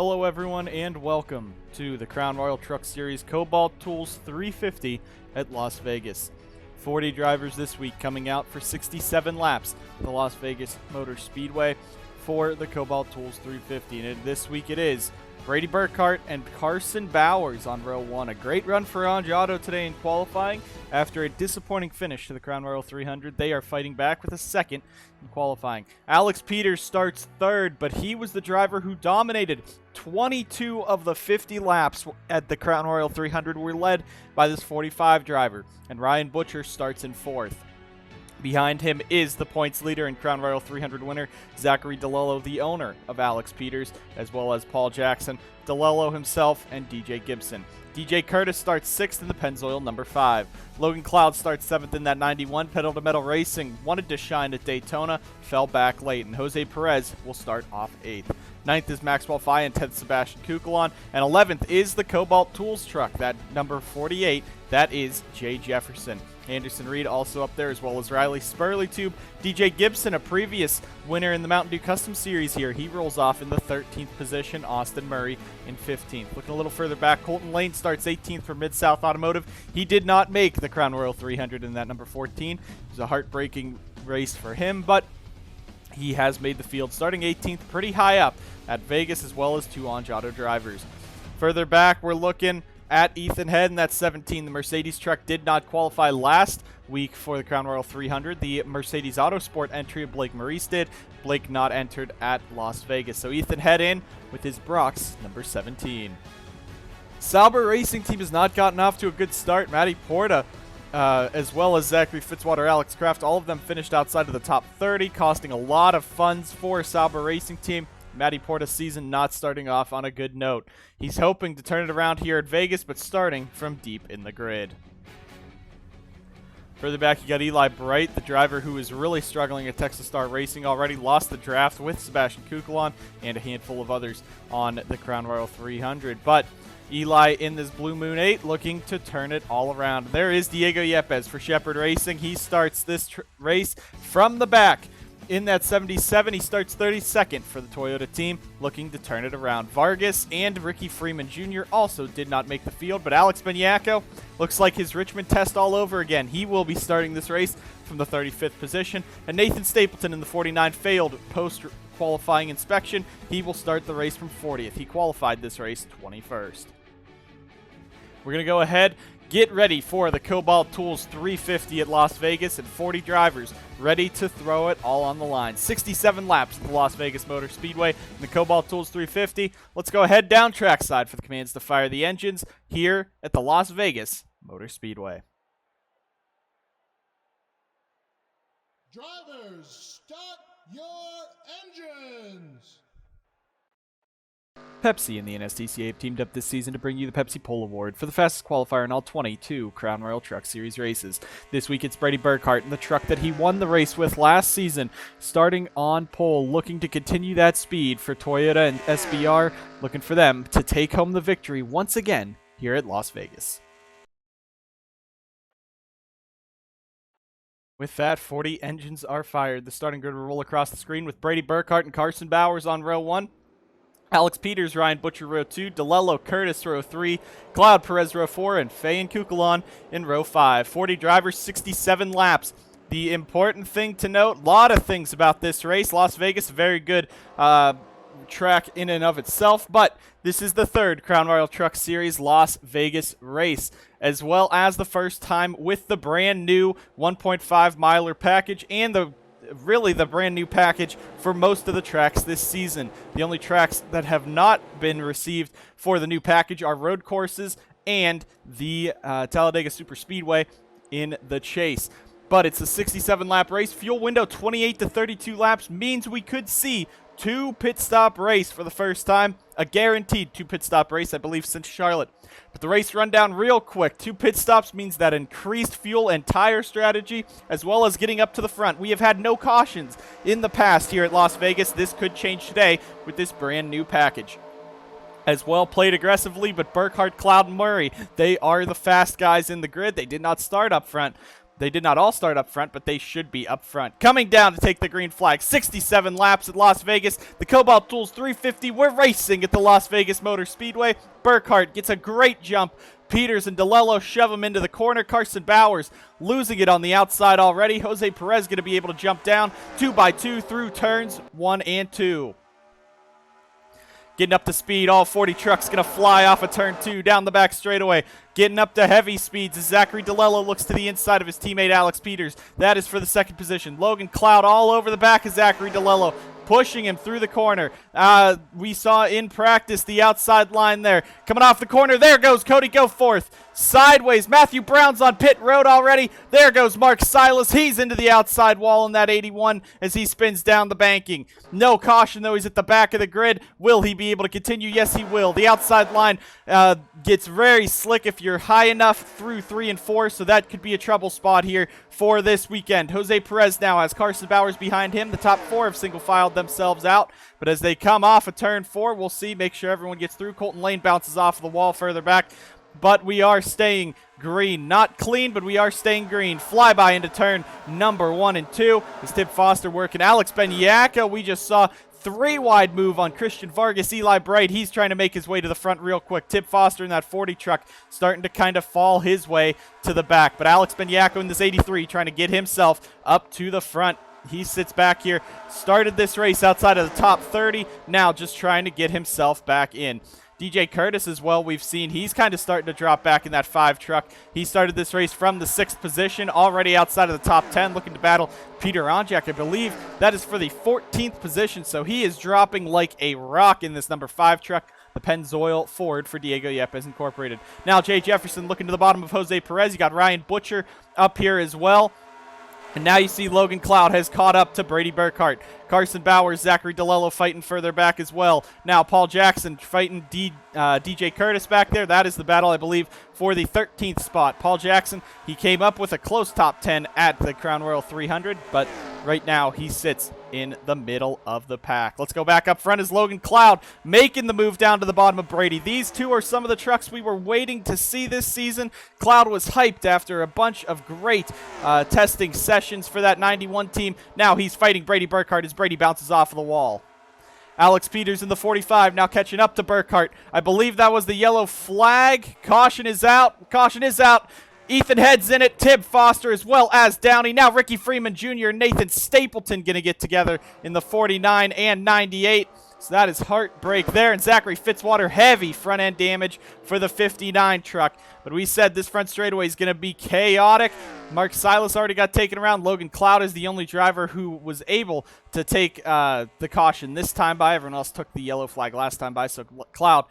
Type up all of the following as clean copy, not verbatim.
Hello everyone and welcome to the Crown Royal Truck Series Kobalt Tools 350 at Las Vegas. 40 drivers this week coming out for 67 laps at the Las Vegas Motor Speedway for the Kobalt Tools 350. And this week it is Brady Burkhart and Carson Bowers on row 1. A great run for Auto today in qualifying. After a disappointing finish to the Crown Royal 300, they are fighting back with a second in qualifying. Alex Peters starts third, but he was the driver who dominated. 22 of the 50 laps at the Crown Royal 300 were led by this 45 driver, and Ryan Butcher starts in fourth. Behind him is the points leader and Crown Royal 300 winner, Zachary DeLello, the owner of Alex Peters, as well as Paul Jackson, DeLello himself, and DJ Gibson. DJ Curtis starts 6th in the Pennzoil number 5. Logan Cloud starts 7th in that 91. Pedal to Metal Racing wanted to shine at Daytona, fell back late, and Jose Perez will start off 8th. 9th is Maxwell Fye and 10th Sebastian Kukulon, and 11th is the Kobalt Tools truck, that number 48, that is Jay Jefferson. Anderson Reed also up there, as well as Riley Spurley-Tube. DJ Gibson, a previous winner in the Mountain Dew Custom Series here, he rolls off in the 13th position. Austin Murray in 15th. Looking a little further back, Colton Lane starts 18th for Mid-South Automotive. He did not make the Crown Royal 300 in that number 14. It was a heartbreaking race for him, but he has made the field, starting 18th, pretty high up at Vegas, as well as 2 Auto drivers. Further back, we're looking at Ethan Head, and that's 17. The Mercedes truck did not qualify last week for the Crown Royal 300. The Mercedes Autosport entry of Blake Maurice did. Blake not entered at Las Vegas. So Ethan Head in with his Brox, number 17. Sauber Racing Team has not gotten off to a good start. Matty Porta, as well as Zachary Fitzwater, Alex Kraft, all of them finished outside of the top 30, costing a lot of funds for Sauber Racing Team. Matty Porta's season not starting off on a good note. He's hoping to turn it around here at Vegas, but starting from deep in the grid. Further back, you got Eli Bright, the driver who is really struggling at Texas Star Racing already. Lost the draft with Sebastian Kukulon and a handful of others on the Crown Royal 300. But Eli in this Blue Moon 8 looking to turn it all around. There is Diego Yepes for Shepherd Racing. He starts this race from the back. In that 77, he starts 32nd for the Toyota team, looking to turn it around. Vargas and Ricky Freeman Jr. also did not make the field, but Alex Beniaco looks like his Richmond test all over again. He will be starting this race from the 35th position, and Nathan Stapleton in the 49 failed post-qualifying inspection. He will start the race from 40th. He qualified this race 21st. We're going to go ahead. Get ready for the Kobalt Tools 350 at Las Vegas, and 40 drivers ready to throw it all on the line. 67 laps at the Las Vegas Motor Speedway in the Kobalt Tools 350. Let's go ahead down trackside for the commands to fire the engines here at the Las Vegas Motor Speedway. Drivers, start your engines! Pepsi and the NSDCA have teamed up this season to bring you the Pepsi Pole Award for the fastest qualifier in all 22 Crown Royal Truck Series races. This week it's Brady Burkhart in the truck that he won the race with last season, starting on pole, looking to continue that speed for Toyota and SBR, looking for them to take home the victory once again here at Las Vegas. With that, 40 engines are fired. The starting grid will roll across the screen with Brady Burkhart and Carson Bowers on row 1. Alex Peters, Ryan Butcher, row 2, DeLello Curtis, row 3, Cloud Perez, row 4, and Faye and Kukulon in row 5. 40 drivers, 67 laps. The important thing to note, a lot of things about this race. Las Vegas, very good track in and of itself, but this is the 3rd Crown Royal Truck Series Las Vegas race, as well as the first time with the brand new 1.5 miler package and the brand new package for most of the tracks this season. The only tracks that have not been received for the new package are road courses and the Talladega Superspeedway in the Chase. But it's a 67-lap race. Fuel window 28 to 32 laps means we could see 2 pit stop race for the first time. A guaranteed 2 pit stop race, I believe, since Charlotte. But the race rundown real quick. 2 pit stops means that increased fuel and tire strategy, as well as getting up to the front. We have had no cautions in the past here at Las Vegas. This could change today with this brand new package. As well, played aggressively, but Burkhart, Cloud, and Murray, they are the fast guys in the grid. They did not start up front. They did not all start up front, but they should be up front. Coming down to take the green flag. 67 laps at Las Vegas. The Kobalt Tools 350. We're racing at the Las Vegas Motor Speedway. Burkhart gets a great jump. Peters and DeLello shove him into the corner. Carson Bowers losing it on the outside already. Jose Perez going to be able to jump down 2x2 through turns 1 and 2. Getting up to speed, all 40 trucks going to fly off of turn 2 down the back straightaway. Getting up to heavy speeds as Zachary DeLello looks to the inside of his teammate Alex Peters. That is for the second position. Logan Cloud all over the back of Zachary DeLello, pushing him through the corner. We saw in practice the outside line there. Coming off the corner, there goes Cody Goforth. Sideways, Matthew Brown's on pit road already. There goes Mark Silas. He's into the outside wall in that 81 as he spins down the banking. No caution, though. He's at the back of the grid. Will he be able to continue? Yes, he will. The outside line gets very slick if you're high enough through 3 and 4, so that could be a trouble spot here for this weekend. Jose Perez now has Carson Bowers behind him. The top 4 have single-filed themselves out, but as they come off of turn 4, we'll see. Make sure everyone gets through. Colton Lane bounces off the wall further back, but we are staying green. Not clean, but we are staying green. Flyby into turn number 1 and 2. Is Tip Foster working? Alex Benyaka, we just saw 3-wide move on Christian Vargas. Eli Bright, he's trying to make his way to the front real quick. Tip Foster in that 40 truck starting to kind of fall his way to the back. But Alex Benyaka in this 83 trying to get himself up to the front. He sits back here, started this race outside of the top 30, now just trying to get himself back in. DJ Curtis as well, we've seen he's kind of starting to drop back in that 5 truck. He started this race from the 6th position, already outside of the top 10, looking to battle Peter Onjak. I believe that is for the 14th position, so he is dropping like a rock in this number 5 truck. The Pennzoil Ford for Diego Yepes Incorporated. Now Jay Jefferson looking to the bottom of Jose Perez. You got Ryan Butcher up here as well. And now you see Logan Cloud has caught up to Brady Burkhart. Carson Bowers, Zachary DeLello fighting further back as well. Now Paul Jackson fighting DJ Curtis back there. That is the battle, I believe, for the 13th spot. Paul Jackson, he came up with a close top 10 at the Crown Royal 300, but right now he sits in the middle of the pack. Let's go back up front as Logan Cloud making the move down to the bottom of Brady. These two are some of the trucks we were waiting to see this season. Cloud was hyped after a bunch of great testing sessions for that 91 team. Now he's fighting Brady Burkhart as Brady bounces off of the wall. Alex Peters in the 45 now catching up to Burkhart. I believe that was the yellow flag. Caution is out. Caution is out. Ethan Head's in it, Tib Foster as well as Downey. Now Ricky Freeman Jr. and Nathan Stapleton going to get together in the 49 and 98. So that is heartbreak there. And Zachary Fitzwater, heavy front end damage for the 59 truck. But we said this front straightaway is going to be chaotic. Mark Silas already got taken around. Logan Cloud is the only driver who was able to take the caution this time by. Everyone else took the yellow flag last time by. So Cloud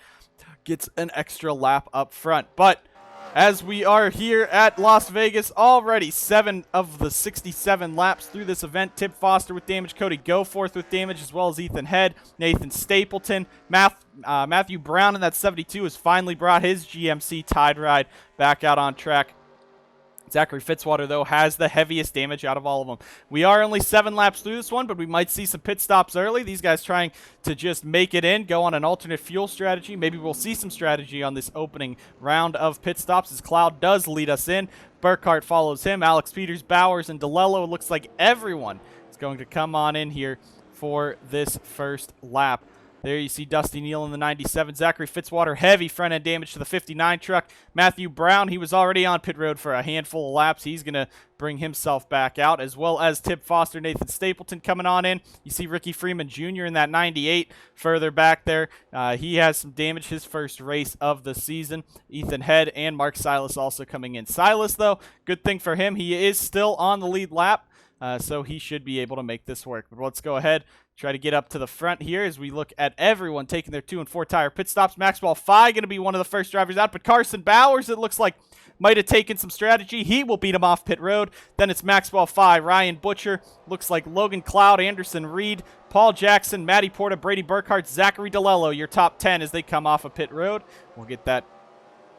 gets an extra lap up front. But as we are here at Las Vegas, already 7 of the 67 laps through this event. Tip Foster with damage, Cody Goforth with damage, as well as Ethan Head, Nathan Stapleton. Matthew Brown in that 72 has finally brought his GMC Tide Ride back out on track. Zachary Fitzwater, though, has the heaviest damage out of all of them. We are only 7 laps through this one, but we might see some pit stops early. These guys trying to just make it in, go on an alternate fuel strategy. Maybe we'll see some strategy on this opening round of pit stops as Cloud does lead us in. Burkhart follows him. Alex Peters, Bowers, and DeLello. It looks like everyone is going to come on in here for this first lap. There you see Dusty Neal in the 97. Zachary Fitzwater, heavy front-end damage to the 59 truck. Matthew Brown, he was already on pit road for a handful of laps. He's going to bring himself back out, as well as Tip Foster, Nathan Stapleton coming on in. You see Ricky Freeman Jr. in that 98 further back there. He has some damage, his first race of the season. Ethan Head and Mark Silas also coming in. Silas, though, good thing for him, he is still on the lead lap. So he should be able to make this work. But let's go ahead, try to get up to the front here as we look at everyone taking their 2 and 4 tire pit stops. Maxwell Fye going to be one of the first drivers out, but Carson Bowers, it looks like, might have taken some strategy. He will beat him off pit road. Then it's Maxwell Fye, Ryan Butcher, looks like Logan Cloud, Anderson Reed, Paul Jackson, Matty Porta, Brady Burkhart, Zachary DeLello, your top 10 as they come off of pit road. We'll get that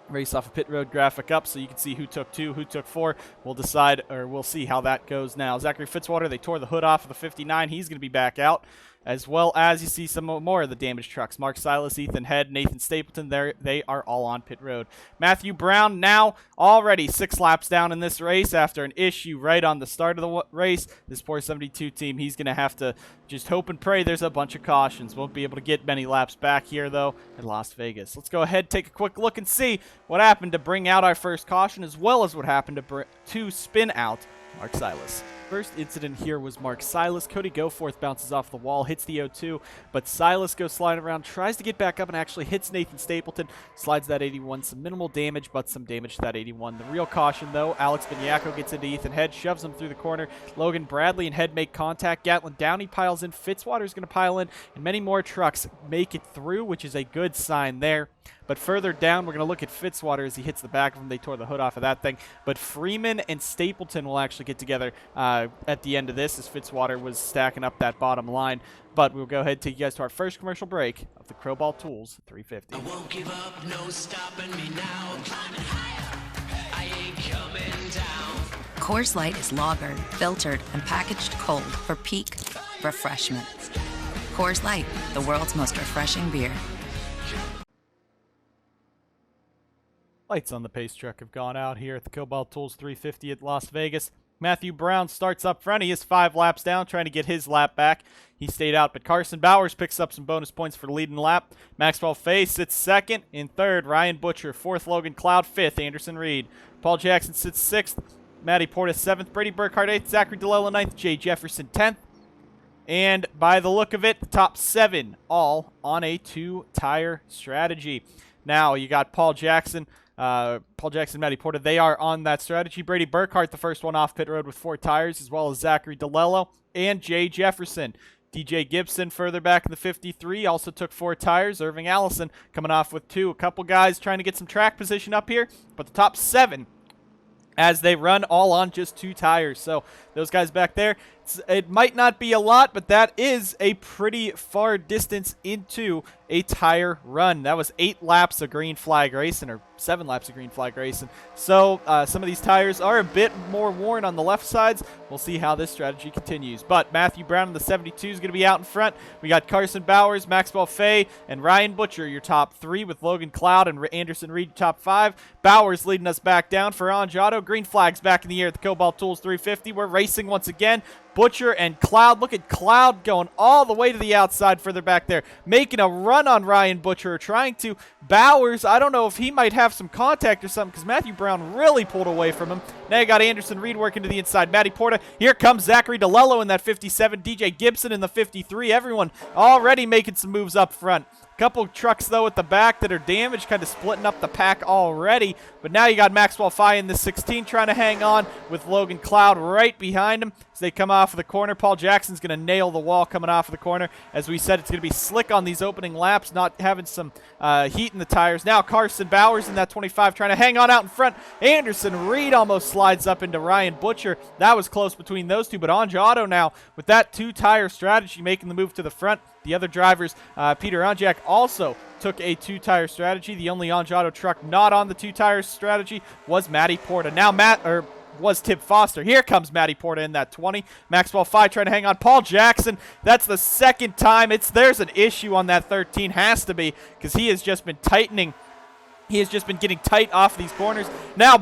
race off a pit road graphic up so you can see who took 2, who took 4. We'll decide, or we'll see how that goes now. Zachary Fitzwater, they tore the hood off of the 59. He's going to be back out. as well as you see some more of the damaged trucks. Mark Silas, Ethan Head, Nathan Stapleton, they are all on pit road. Matthew Brown now already 6 laps down in this race after an issue right on the start of the race. This poor 72 team, he's going to have to just hope and pray there's a bunch of cautions. Won't be able to get many laps back here, though, in Las Vegas. Let's go ahead, take a quick look, and see what happened to bring out our first caution, as well as what happened to spin out Mark Silas. First incident here was Mark Silas. Cody Goforth bounces off the wall, hits the O2, but Silas goes sliding around, tries to get back up, and actually hits Nathan Stapleton, slides that 81. Some minimal damage, but some damage to that 81. The real caution, though, Alex Beniaco gets into Ethan Head, shoves him through the corner. Logan Bradley and Head make contact. Gatlin Downey piles in. Fitzwater's going to pile in, and many more trucks make it through, which is a good sign there. But further down, we're going to look at Fitzwater as he hits the back of him. They tore the hood off of that thing. But Freeman and Stapleton will actually get together at the end of this, as Fitzwater was stacking up that bottom line. But we'll go ahead and take you guys to our first commercial break of the Kobalt Tools 350. I won't give up, no stopping me now. I'm climbing higher. I ain't coming down. Coors Light is lagered, filtered, and packaged cold for peak refreshment. Coors Light, the world's most refreshing beer. Lights on the pace truck have gone out here at the Kobalt Tools 350 at Las Vegas. Matthew Brown starts up front. He is 5 laps down, trying to get his lap back. He stayed out, but Carson Bowers picks up some bonus points for the leading lap. Maxwell Fay sits second. In third, Ryan Butcher. Fourth, Logan Cloud. Fifth, Anderson Reed. Paul Jackson sits sixth. Matty Porta seventh. Brady Burkhardt eighth. Zachary DeLello ninth. Jay Jefferson 10th. And by the look of it, the top 7 all on a 2-tire strategy. Now you got Paul Jackson, Matty Porta, they are on that strategy. Brady Burkhardt, the first one off pit road with 4 tires, as well as Zachary DeLello and Jay Jefferson. DJ Gibson further back in the 53 also took 4 tires. Irving Allison coming off with 2. A couple guys trying to get some track position up here, but the top 7 as they run all on just 2 tires. So those guys back there, it might not be a lot, but that is a pretty far distance into a tire run. That was 8 laps of green flag racing, or 7 laps of green flag racing. So some of these tires are a bit more worn on the left sides. We'll see how this strategy continues. But Matthew Brown in the 72 is going to be out in front. We got Carson Bowers, Maxwell Fay, and Ryan Butcher, your top 3, with Logan Cloud and Anderson Reed, top 5. Bowers leading us back down for Anjado. Green flags back in the air at the Kobalt Tools 350. We're racing once again. Butcher and Cloud. Look at Cloud going all the way to the outside further back there, making a run on Ryan Butcher, trying to. Bowers, I don't know if he might have some contact or something, because Matthew Brown really pulled away from him. Now you got Anderson Reed working to the inside. Matty Porta. Here comes Zachary DeLello in that 57. DJ Gibson in the 53. Everyone already making some moves up front. Couple trucks, though, at the back that are damaged, kind of splitting up the pack already. But now you got Maxwell Fye in the 16 trying to hang on with Logan Cloud right behind him as they come off of the corner. Paul Jackson's going to nail the wall coming off of the corner. As we said, it's going to be slick on these opening laps, not having some heat in the tires. Now Carson Bowers in that 25 trying to hang on out in front. Anderson Reed almost slides up into Ryan Butcher. That was close between those two, but Anjado now with that 2-tire strategy making the move to the front. The other drivers, Peter Anjak also took a 2-tire strategy. The only Anjado truck not on the 2-tire strategy was Matty Porta. Now was Tip Foster. Here comes Matty Porta in that 20. Maxwell Fye trying to hang on. Paul Jackson, that's the second time. There's an issue on that 13. Has to be, because he has just been tightening. He has just been getting tight off these corners. Now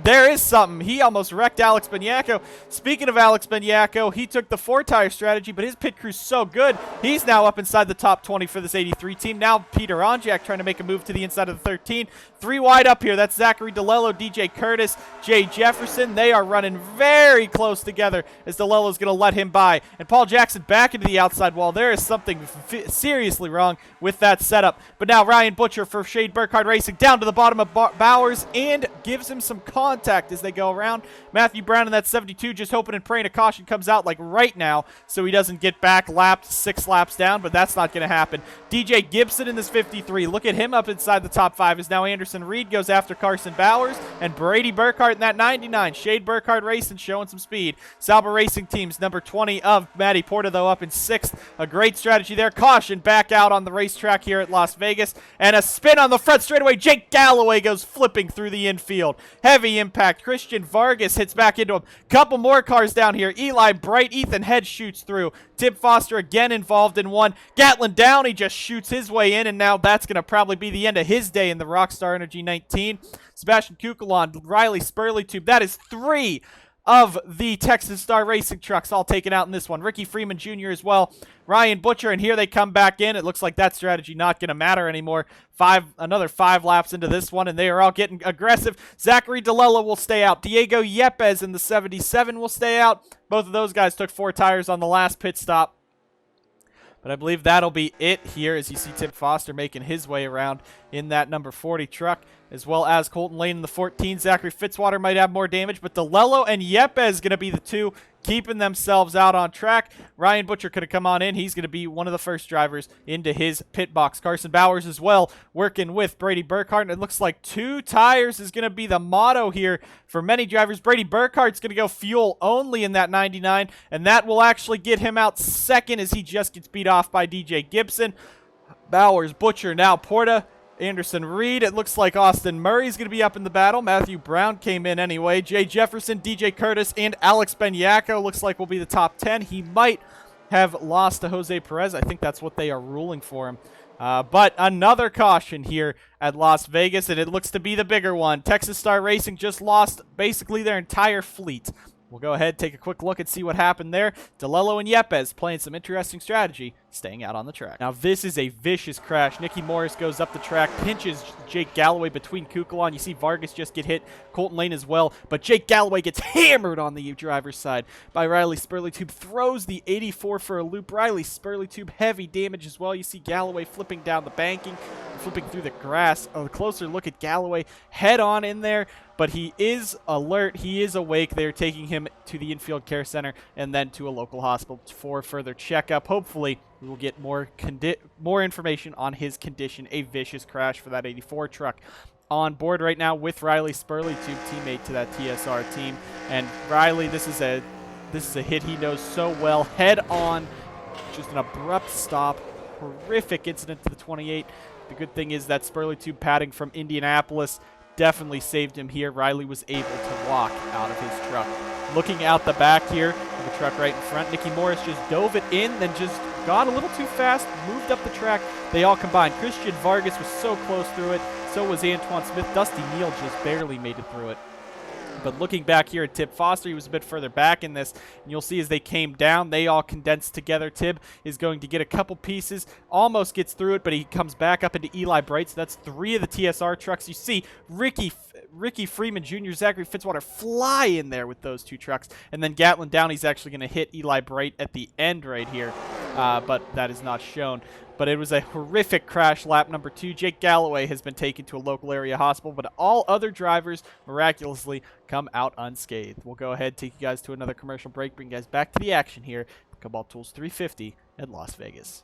there is something. He almost wrecked Alex Beniaco. Speaking of Alex Beniaco, he took the 4-tire strategy, but his pit crew's so good. He's now up inside the top 20 for this 83 team. Now Peter Anjak trying to make a move to the inside of the 13. 3 wide up here. That's Zachary DeLello, DJ Curtis, Jay Jefferson. They are running very close together as DeLello's going to let him by. And Paul Jackson back into the outside wall. There is something seriously wrong with that setup. But now Ryan Butcher for Shade Burkhardt Racing down to the bottom of Bowers and gives him some contact as they go around. Matthew Brown in that 72 just hoping and praying a caution comes out like right now so he doesn't get back lapped 6 laps down, but that's not going to happen. DJ Gibson in this 53. Look at him up inside the top 5 as now Anderson Reed goes after Carson Bowers and Brady Burkhardt in that 99. Shade Burkhardt Racing showing some speed. Sauber Racing Teams number 20 of Matty Porta, though, up in 6th. A great strategy there. Caution back out on the racetrack here at Las Vegas. And a spin on the front straightaway. Jake Galloway goes flipping through the infield. Heavy impact. Christian Vargas hits back into him. Couple more cars down here. Eli Bright, Ethan Head shoots through. Tim Foster again involved in one. Gatlin Downey just shoots his way in, and now that's going to probably be the end of his day in the Rockstar Energy 19. Sebastian Kukulon, Riley Spurleytube. That is 3 of the Texas Star Racing trucks all taken out in this one. Ricky Freeman Jr. as well. Ryan Butcher, and here they come back in. It looks like that strategy not going to matter anymore. Another 5 laps into this one, and they are all getting aggressive. Zachary DeLello will stay out. Diego Yepes in the 77 will stay out. Both of those guys took 4 tires on the last pit stop. But I believe that'll be it here as you see Tim Foster making his way around in that number 40 truck, as well as Colton Lane in the 14. Zachary Fitzwater might have more damage, but DeLello and Yepes going to be the 2 keeping themselves out on track. Ryan Butcher could have come on in. He's going to be one of the first drivers into his pit box. Carson Bowers as well, working with Brady Burkhart. And it looks like 2 tires is going to be the motto here for many drivers. Brady Burkhart's going to go fuel only in that 99, and that will actually get him out second as he just gets beat off by DJ Gibson. Bowers, Butcher, now Porta, Anderson Reed. It looks like Austin Murray's going to be up in the battle. Matthew Brown came in anyway. Jay Jefferson, DJ Curtis, and Alex Benyako looks like will be the top 10. He might have lost to Jose Perez. I think that's what they are ruling for him. But another caution here at Las Vegas, and it looks to be the bigger one. Texas Star Racing just lost basically their entire fleet. We'll go ahead, take a quick look and see what happened there. DeLello and Yepes playing some interesting strategy, staying out on the track. Now, this is a vicious crash. Nicky Morris goes up the track, pinches Jake Galloway between Kukulon. You see Vargas just get hit, Colton Lane as well. But Jake Galloway gets hammered on the driver's side by Riley Spurleytube. Throws the 84 for a loop. Riley Spurleytube, heavy damage as well. You see Galloway flipping down the banking, flipping through the grass. A closer look at Galloway, head on in there. But he is alert. He is awake. They're taking him to the infield care center and then to a local hospital for further checkup. Hopefully, we will get more information on his condition. A vicious crash for that 84 truck. On board right now with Riley Spurleytube, teammate to that TSR team. And Riley, this is a hit he knows so well. Head on, just an abrupt stop. Horrific incident to the 28. The good thing is that Spurleytube padding from Indianapolis definitely saved him here. Riley was able to walk out of his truck. Looking out the back here of the truck right in front, Nicky Morris just dove it in, then just got a little too fast, moved up the track. They all combined. Christian Vargas was so close through it. So was Antoine Smith. Dusty Neal just barely made it through it. But looking back here at Tib Foster, he was a bit further back in this. And you'll see as they came down, they all condensed together. Tib is going to get a couple pieces, almost gets through it, but he comes back up into Eli Bright. So that's 3 of the TSR trucks. You see Ricky Freeman Jr., Zachary Fitzwater fly in there with those 2 trucks. And then Gatlin Downey's actually going to hit Eli Bright at the end right here. But that is not shown. But it was a horrific crash, lap number 2. Jake Galloway has been taken to a local area hospital, but all other drivers miraculously come out unscathed. We'll go ahead, take you guys to another commercial break, bring you guys back to the action here at Kobalt Tools 350 at Las Vegas.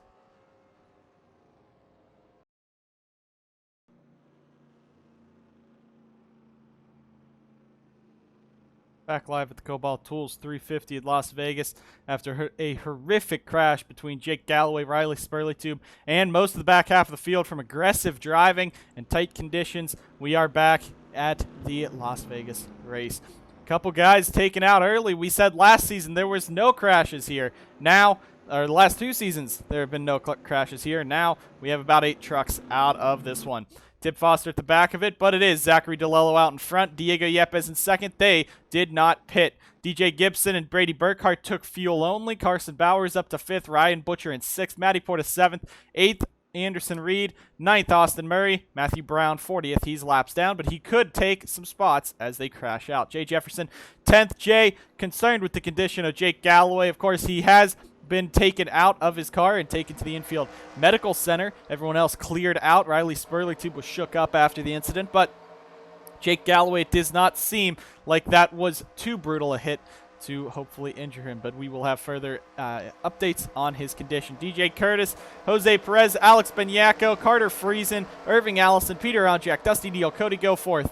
Back live at the Kobalt Tools 350 at Las Vegas after a horrific crash between Jake Galloway, Riley Spurleytube, and most of the back half of the field from aggressive driving and tight conditions. We are back at the Las Vegas race. A couple guys taken out early. We said last season there was no crashes here. Now, or the last 2 seasons, there have been no crashes here. Now we have about 8 trucks out of this one. Tib Foster at the back of it, but it is Zachary DeLello out in front. Diego Yepes in second. They did not pit. DJ Gibson and Brady Burkhart took fuel only. Carson Bowers up to 5th. Ryan Butcher in 6th. Matty Porta 7th. 8th, Anderson Reed. 9th, Austin Murray. Matthew Brown 40th. He's laps down, but he could take some spots as they crash out. Jay Jefferson 10th. Jay concerned with the condition of Jake Galloway. Of course, he has been taken out of his car and taken to the infield medical center. Everyone else cleared out. Riley Spurleytube was shook up after the incident, but Jake Galloway, it does not seem like that was too brutal a hit to hopefully injure him, but we will have further updates on his condition. DJ Curtis, Jose Perez, Alex Benyako, Carter Friesen, Irving Allison, Peter Onjak, Dusty Neal, Cody Goforth,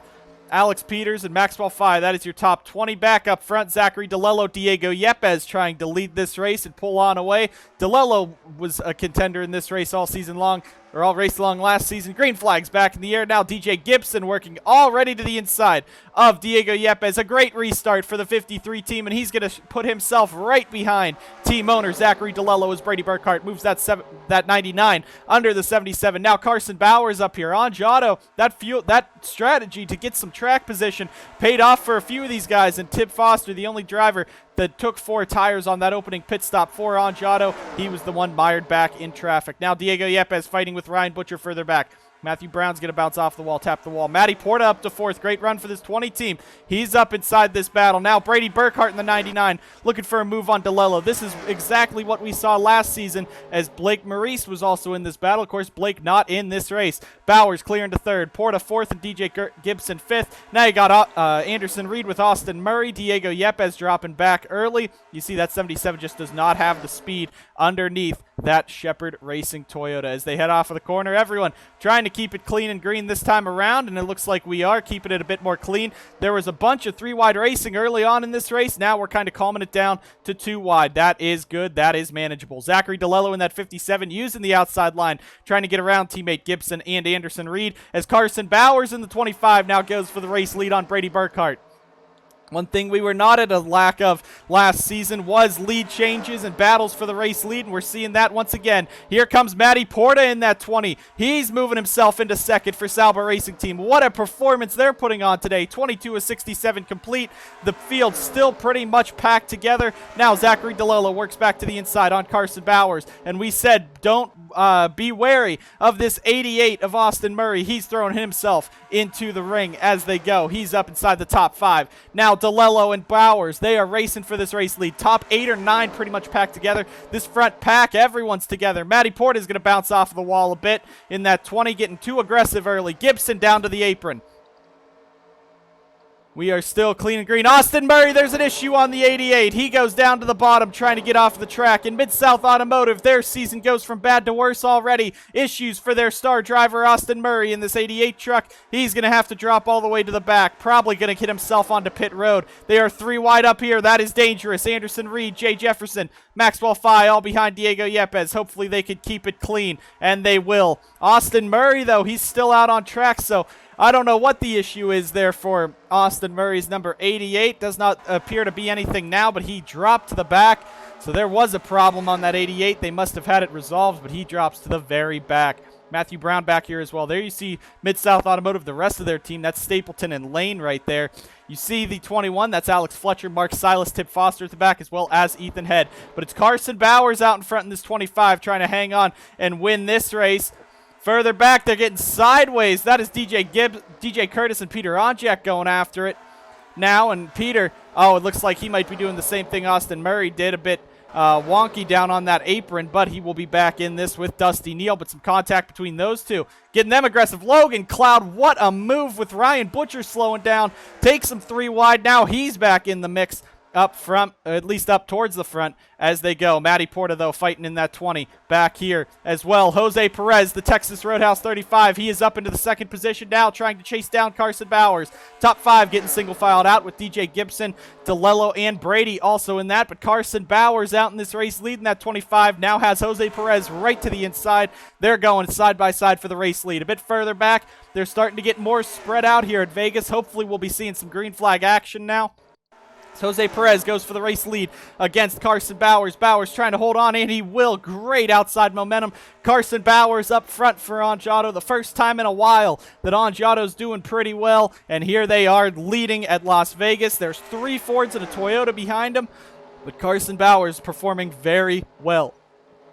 Alex Peters, and Maxwell Fye. That is your top 20. Back up front, Zachary DeLello, Diego Yepes trying to lead this race and pull on away. DeLello was a contender in this race all season long, or all raced along last season. Green flag's back in the air now. DJ Gibson working already to the inside of Diego Yepes. A great restart for the 53 team, and he's going to put himself right behind team owner Zachary DeLello as Brady Burkhart moves that 99 under the 77. Now Carson Bowers up here on Giotto. That strategy to get some track position paid off for a few of these guys, and Tib Foster, the only driver that took 4 tires on that opening pit stop for Giotto, he was the one mired back in traffic. Now Diego Yepes fighting with Ryan Butcher further back. Matthew Brown's going to bounce off the wall, tap the wall. Matty Porta up to 4th. Great run for this 20 team. He's up inside this battle. Now Brady Burkhart in the 99 looking for a move on DeLello. This is exactly what we saw last season as Blake Maurice was also in this battle. Of course, Blake not in this race. Bowers clearing to 3rd. Porta 4th and DJ Gibson 5th. Now you got Anderson Reed with Austin Murray. Diego Yepes dropping back early. You see that 77 just does not have the speed underneath that Shepherd Racing Toyota as they head off of the corner. Everyone trying to keep it clean and green this time around, and it looks like we are keeping it a bit more clean. There was a bunch of 3-wide racing early on in this race. Now we're kind of calming it down to 2-wide. That is good. That is manageable. Zachary DeLello in that 57 using the outside line, trying to get around teammate Gibson and Anderson Reed as Carson Bowers in the 25 now goes for the race lead on Brady Burkhart. One thing we were not at a lack of last season was lead changes and battles for the race lead, and we're seeing that once again. Here comes Matty Porta in that 20. He's moving himself into 2nd for Salba Racing Team. What a performance they're putting on today. 22 of 67 complete. The field still pretty much packed together. Now Zachary DeLello works back to the inside on Carson Bowers, and we said don't be wary of this 88 of Austin Murray. He's throwing himself into the ring as they go. He's up inside the top 5. Now DeLello and Bowers, they are racing for this race lead. Top 8 or 9 pretty much packed together. This front pack, everyone's together. Matty Porta is going to bounce off of the wall a bit in that 20, getting too aggressive early. Gibson down to the apron. We are still clean and green. Austin Murray, there's an issue on the 88. He goes down to the bottom trying to get off the track. In Mid-South Automotive, their season goes from bad to worse already. Issues for their star driver, Austin Murray, in this 88 truck. He's going to have to drop all the way to the back. Probably going to get himself onto pit road. They are 3 wide up here. That is dangerous. Anderson Reed, Jay Jefferson, Maxwell Fye, all behind Diego Yepes. Hopefully they could keep it clean, and they will. Austin Murray, though, he's still out on track, so I don't know what the issue is there for Austin Murray's number 88. Does not appear to be anything now, but he dropped to the back. So there was a problem on that 88. They must have had it resolved, but he drops to the very back. Matthew Brown back here as well. There you see Mid-South Automotive, the rest of their team. That's Stapleton and Lane right there. You see the 21. That's Alex Fletcher, Mark Silas, Tip Foster at the back, as well as Ethan Head. But it's Carson Bowers out in front in this 25 trying to hang on and win this race. Further back, they're getting sideways. That is DJ Curtis and Peter Onjak going after it now. And Peter, it looks like he might be doing the same thing Austin Murray did, a bit wonky down on that apron, but he will be back in this with Dusty Neal. But some contact between those two, getting them aggressive. Logan Cloud, what a move with Ryan Butcher slowing down. Takes him 3 wide. Now he's back in the mix up front, or at least up towards the front as they go. Matty Porta, though, fighting in that 20 back here as well. Jose Perez, the Texas Roadhouse 35. He is up into the 2nd position now, trying to chase down Carson Bowers. Top 5 getting single filed out with DJ Gibson, DeLello, and Brady also in that. But Carson Bowers out in this race leading that 25 now has Jose Perez right to the inside. They're going side by side for the race lead. A bit further back, they're starting to get more spread out here at Vegas. Hopefully we'll be seeing some green flag action now. Jose Perez goes for the race lead against Carson Bowers. Bowers trying to hold on, and he will. Great outside momentum. Carson Bowers up front for Giotto. The first time in a while that Giotto's doing pretty well, and here they are leading at Las Vegas. There's 3 Fords and a Toyota behind them, but Carson Bowers performing very well.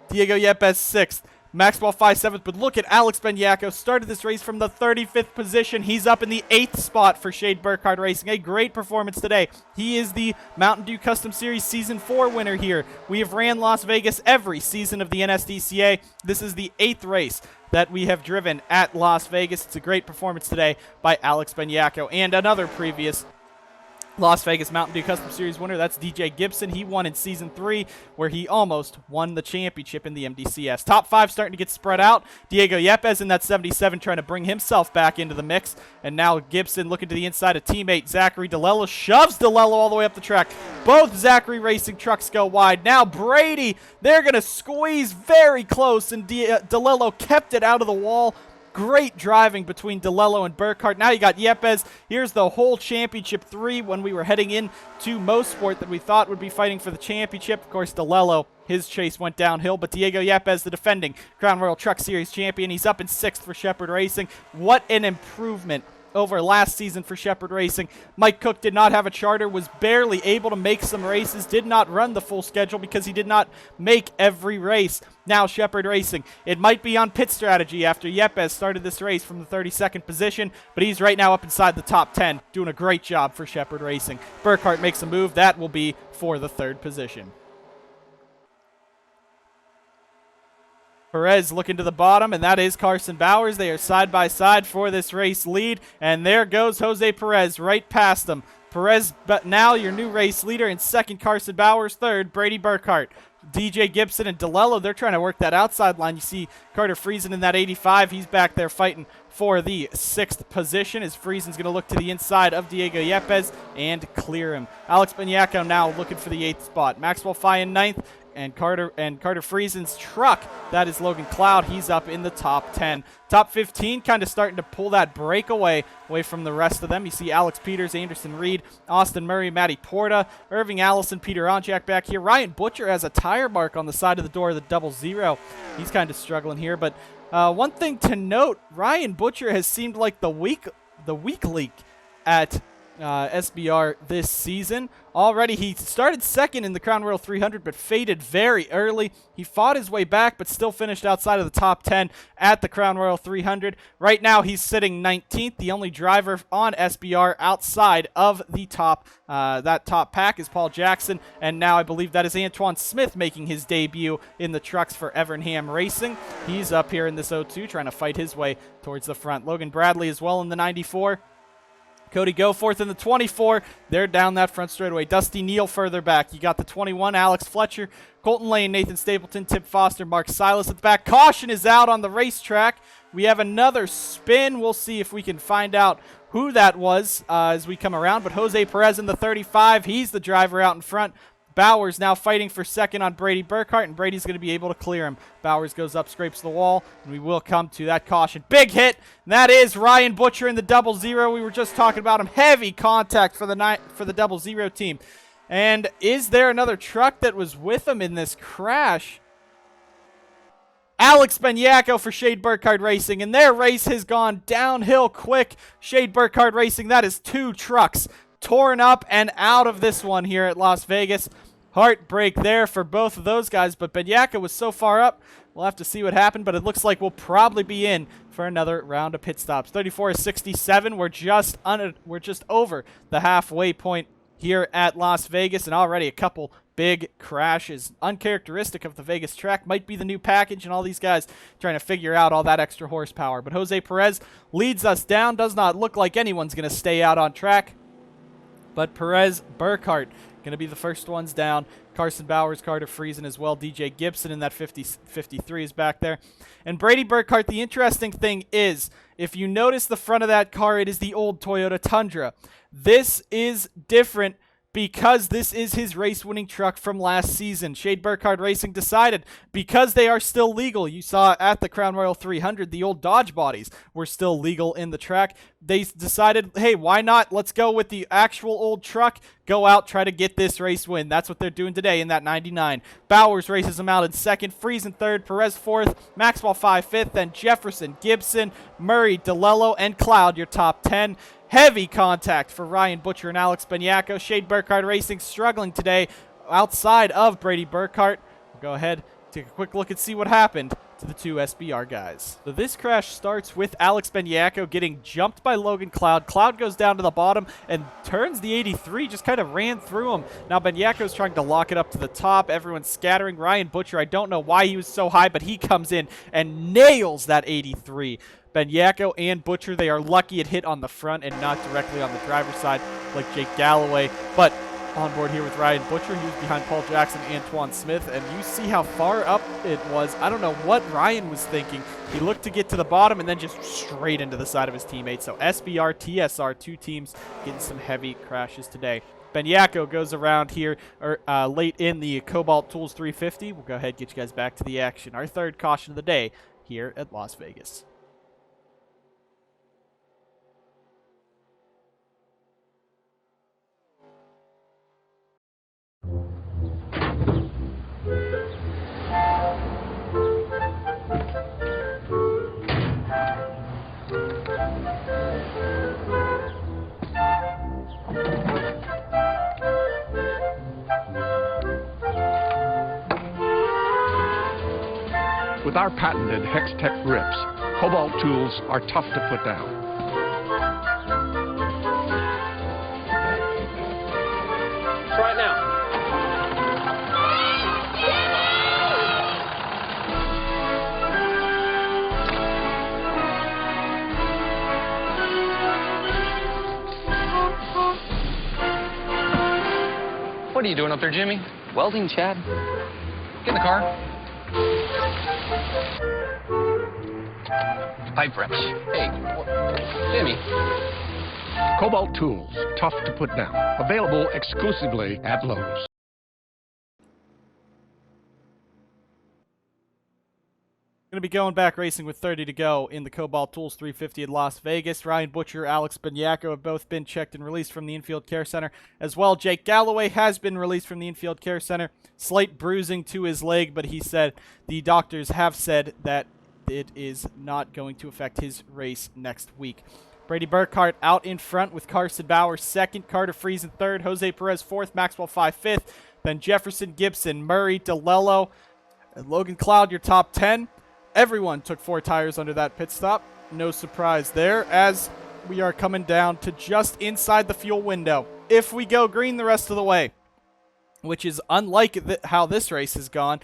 Diego Yepes 6th. Maxwell 5-7th, but look at Alex Benyako. Started this race from the 35th position. He's up in the 8th spot for Shade Burkhart Racing. A great performance today. He is the Mountain Dew Custom Series Season 4 winner here. We have ran Las Vegas every season of the NSDCA. This is the 8th race that we have driven at Las Vegas. It's a great performance today by Alex Benyako and another previous Las Vegas Mountain Dew Custom Series winner. That's DJ Gibson. He won in Season 3, where he almost won the championship in the MDCS. Top 5 starting to get spread out. Diego Yepes in that 77 trying to bring himself back into the mix. And now Gibson looking to the inside of teammate Zachary DeLello. Shoves DeLello all the way up the track. Both Zachary Racing trucks go wide. Now Brady, they're going to squeeze very close, and DeLello kept it out of the wall. Great driving between DeLello and Burkhart. Now you got Yepes. Here's the whole championship 3 when we were heading into Mosport that we thought would be fighting for the championship. Of course, DeLello, his chase went downhill, but Diego Yepes, the defending Crown Royal Truck Series champion, he's up in 6th for Shepherd Racing. What an improvement over last season for Shepherd Racing. Mike Cook did not have a charter, was barely able to make some races, did not run the full schedule because he did not make every race. Now Shepherd Racing, it might be on pit strategy after Yepes started this race from the 32nd position, but he's right now up inside the top 10, doing a great job for Shepherd Racing. Burkhart makes a move, that will be for the 3rd position. Perez looking to the bottom, and that is Carson Bowers. They are side by side for this race lead, and there goes Jose Perez right past them. Perez, but now your new race leader. In 2nd, Carson Bowers. 3rd, Brady Burkhart. DJ Gibson and DeLello, they're trying to work that outside line. You see Carter Friesen in that 85. He's back there fighting for the 6th position as Friesen's going to look to the inside of Diego Yepes and clear him. Alex Beniaco now looking for the 8th spot. Maxwell Fye in 9th. And Carter Friesen's truck, that is Logan Cloud. He's up in the top 10. Top 15 kind of starting to pull that breakaway away from the rest of them. You see Alex Peters, Anderson Reed, Austin Murray, Matty Porta, Irving Allison, Peter Onjak back here. Ryan Butcher has a tire mark on the side of the door of the 00. He's kind of struggling here. But one thing to note, Ryan Butcher has seemed like the weak link at SBR this season. Already he started 2nd in the Crown Royal 300 but faded very early. He fought his way back but still finished outside of the top 10 at the Crown Royal 300. Right now he's sitting 19th. The only driver on SBR outside of the top that top pack is Paul Jackson, and now I believe that is Antoine Smith making his debut in the trucks for Evernham Racing. He's up here in this 02 trying to fight his way towards the front. Logan Bradley as well in the 94. Cody Goforth in the 24. They're down that front straightaway. Dusty Neal further back. You got the 21, Alex Fletcher, Colton Lane, Nathan Stapleton, Tip Foster, Mark Silas at the back. Caution is out on the racetrack. We have another spin. We'll see if we can find out who that was as we come around. But Jose Perez in the 35. He's the driver out in front. Bowers now fighting for 2nd on Brady Burkhart, and Brady's going to be able to clear him. Bowers goes up, scrapes the wall, and we will come to that caution. Big hit, and that is Ryan Butcher in the 00. We were just talking about him. Heavy contact for the 00 team. And is there another truck that was with him in this crash? Alex Beniaco for Shade Burkhart Racing, and their race has gone downhill quick. Shade Burkhart Racing, that is 2 trucks torn up and out of this one here at Las Vegas. Heartbreak there for both of those guys, but Beniaco was so far up, we'll have to see what happened, but it looks like we'll probably be in for another round of pit stops. 34-67, we're just over the halfway point here at Las Vegas, and already a couple big crashes. Uncharacteristic of the Vegas track, might be the new package, and all these guys trying to figure out all that extra horsepower. But Jose Perez leads us down. Does not look like anyone's going to stay out on track, but Perez, Burkhart, going to be the first ones down. Carson Bowers, Carter Friesen as well. DJ Gibson in that 53 is back there. And Brady Burkhart, the interesting thing is, if you notice the front of that car, it is the old Toyota Tundra. This is different because this is his race-winning truck from last season. Shade Burkhart Racing decided, because they are still legal, you saw at the Crown Royal 300, the old Dodge bodies were still legal in the track. They decided, hey, why not? Let's go with the actual old truck, go out, try to get this race win. That's what they're doing today in that 99. Bowers races him out in 2nd, Friesen 3rd, Perez 4th, Maxwell 5th, then Jefferson, Gibson, Murray, DeLello, and Cloud, your top 10. Heavy contact for Ryan Butcher and Alex Beniaco. Shade Burkhart Racing struggling today outside of Brady Burkhart. We'll go ahead, take a quick look and see what happened. to the two SBR guys. So this crash starts with Alex Benyako getting jumped by Logan Cloud. Cloud goes down to the bottom and turns the 83, just kind of ran through him. Now Benyako's trying to lock it up to the top. Everyone's scattering. Ryan Butcher, I don't know why he was so high, but he comes in and nails that 83. Benyako and Butcher, they are lucky it hit on the front and not directly on the driver's side like Jake Galloway. But on board here with Ryan Butcher, he was behind Paul Jackson and Antoine Smith, and you see how far up it was. I don't know what Ryan was thinking. He looked to get to the bottom and then just straight into the side of his teammates. So SBR, TSR, two teams getting some heavy crashes today. Benyako goes around here late in the Kobalt Tools 350. We'll go ahead and get you guys back to the action. Our third caution of the day here at Las Vegas. With our patented Hex-Tech grips, Kobalt tools are tough to put down. Try it now. What are you doing up there, Jimmy? Welding, Chad? Get in the car. Pipe wrench. Hey, Jimmy. Kobalt tools, tough to put down. Available exclusively at Lowe's. Going to be going back racing with 30 to go in the Kobalt Tools 350 in Las Vegas. Ryan Butcher, Alex Benyako have both been checked and released from the infield care center. As well, Jake Galloway has been released from the infield care center. Slight bruising to his leg, but he said the doctors have said that it is not going to affect his race next week. Brady Burkhart out in front with Carson Bauer second, Carter Friesen third, Jose Perez fourth, Maxwell 5 fifth, then Jefferson, Gibson, Murray, DeLello, and Logan Cloud your top 10. Everyone took 4 tires under that pit stop. No surprise there as we are coming down to just inside the fuel window. If we go green the rest of the way, which is unlike how this race has gone,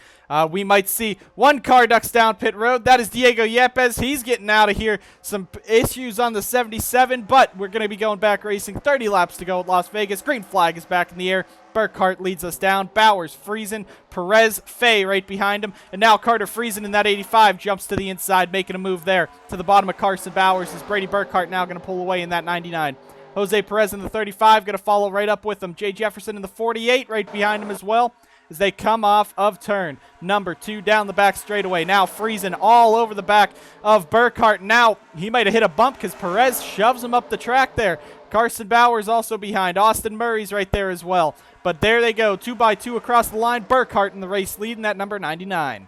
we might see one car ducks down pit road. That is Diego Yepes. He's getting out of here. Some issues on the 77, but we're going to be going back racing. 30 laps to go at Las Vegas. Green flag is back in the air. Burkhart leads us down. Bowers, Friesen, Perez, Fay right behind him. And now Carter Friesen in that 85 jumps to the inside, making a move there to the bottom of Carson Bowers. Is Brady Burkhart now going to pull away in that 99. Jose Perez in the 35 going to follow right up with him. Jay Jefferson in the 48 right behind him as well as they come off of turn number 2 down the back straightaway. Now Friesen all over the back of Burkhart. Now he might have hit a bump because Perez shoves him up the track there. Carson Bowers also behind. Austin Murray's right there as well. But there they go, 2x2 across the line. Burkhart in the race leading that number 99.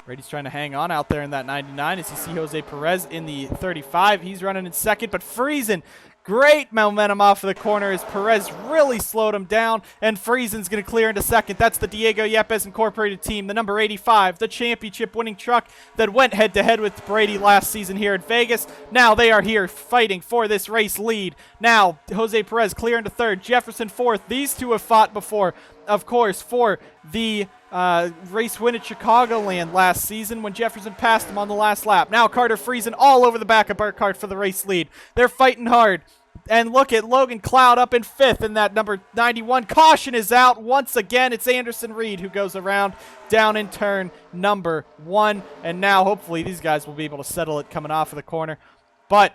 Brady's trying to hang on out there in that 99 as you see Jose Perez in the 35. He's running in second, but Friesen, great momentum off of the corner as Perez really slowed him down, and Friesen's going to clear into second. That's the Diego Yepes Incorporated team, the number 85, the championship-winning truck that went head-to-head with Brady last season here at Vegas. Now they are here fighting for this race lead. Now Jose Perez clear into third, Jefferson fourth. These two have fought before, of course, for the race win at Chicagoland last season when Jefferson passed him on the last lap. Now Carter Friesen all over the back of Burkhart for the race lead. They're fighting hard. And look at Logan Cloud up in fifth in that number 91. Caution is out once again. It's Anderson Reed who goes around down in turn number 1. And now hopefully these guys will be able to settle it coming off of the corner. But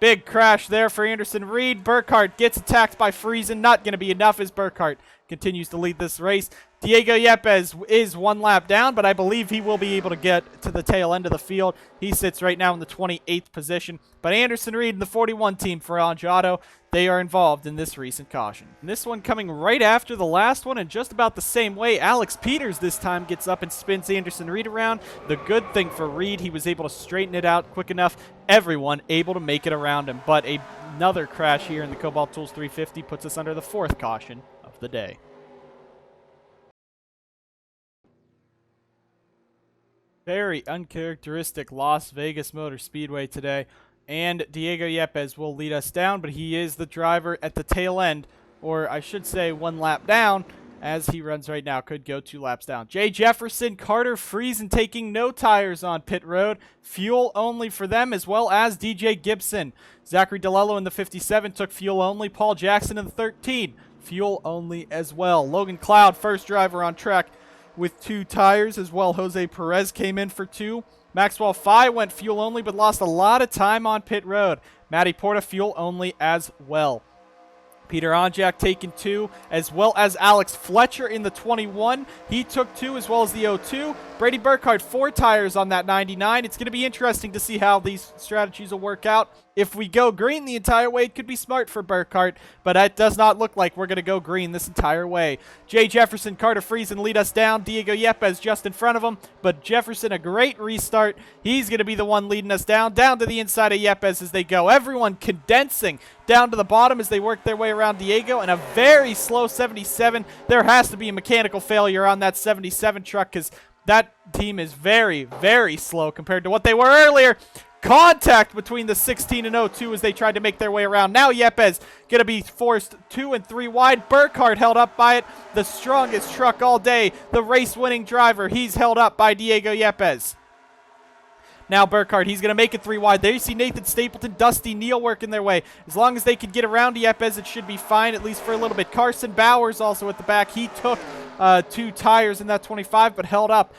big crash there for Anderson Reed. Burkhart gets attacked by Friesen. Not going to be enough as Burkhart continues to lead this race. Diego Yepes is 1 lap down, but I believe he will be able to get to the tail end of the field. He sits right now in the 28th position. But Anderson Reed and the 41 team for Auto, they are involved in this recent caution. And this one coming right after the last one in just about the same way. Alex Peters this time gets up and spins Anderson Reed around. The good thing for Reed, he was able to straighten it out quick enough. Everyone able to make it around him. But another crash here in the Kobalt Tools 350 puts us under the 4th caution of the day. Very uncharacteristic Las Vegas Motor Speedway today. And Diego Yepes will lead us down, but he is the driver at the tail end, or I should say 1 lap down, as he runs right now. Could go 2 laps down. Jay Jefferson, Carter Friesen taking no tires on pit road. Fuel only for them, as well as DJ Gibson. Zachary DeLello in the 57 took fuel only. Paul Jackson in the 13, fuel only as well. Logan Cloud, first driver on track with 2 tires as well. Jose Perez came in for 2. Maxwell Fye went fuel only but lost a lot of time on pit road. Matty Porta fuel only as well. Peter Onjak taking 2, as well as Alex Fletcher in the 21. He took 2 as well as the 02. Brady Burkhardt 4 tires on that 99. It's going to be interesting to see how these strategies will work out. If we go green the entire way, it could be smart for Burkhardt, but it does not look like we're going to go green this entire way. Jay Jefferson, Carter Friesen lead us down. Diego Yepes just in front of him, but Jefferson a great restart. He's going to be the one leading us down to the inside of Yepes as they go. Everyone condensing down to the bottom as they work their way around Diego, and a very slow 77. There has to be a mechanical failure on that 77 truck because that team is very, very slow compared to what they were earlier. Contact between the 16 and 02 as they tried to make their way around. Now Yepes going to be forced 2 and 3 wide. Burkhardt held up by it. The strongest truck all day. The race-winning driver. He's held up by Diego Yepes. Now Burkhardt, he's going to make it 3 wide. There you see Nathan Stapleton, Dusty Neal working their way. As long as they can get around Yepes, it should be fine, at least for a little bit. Carson Bowers also at the back. He took 2 tires in that 25, but held up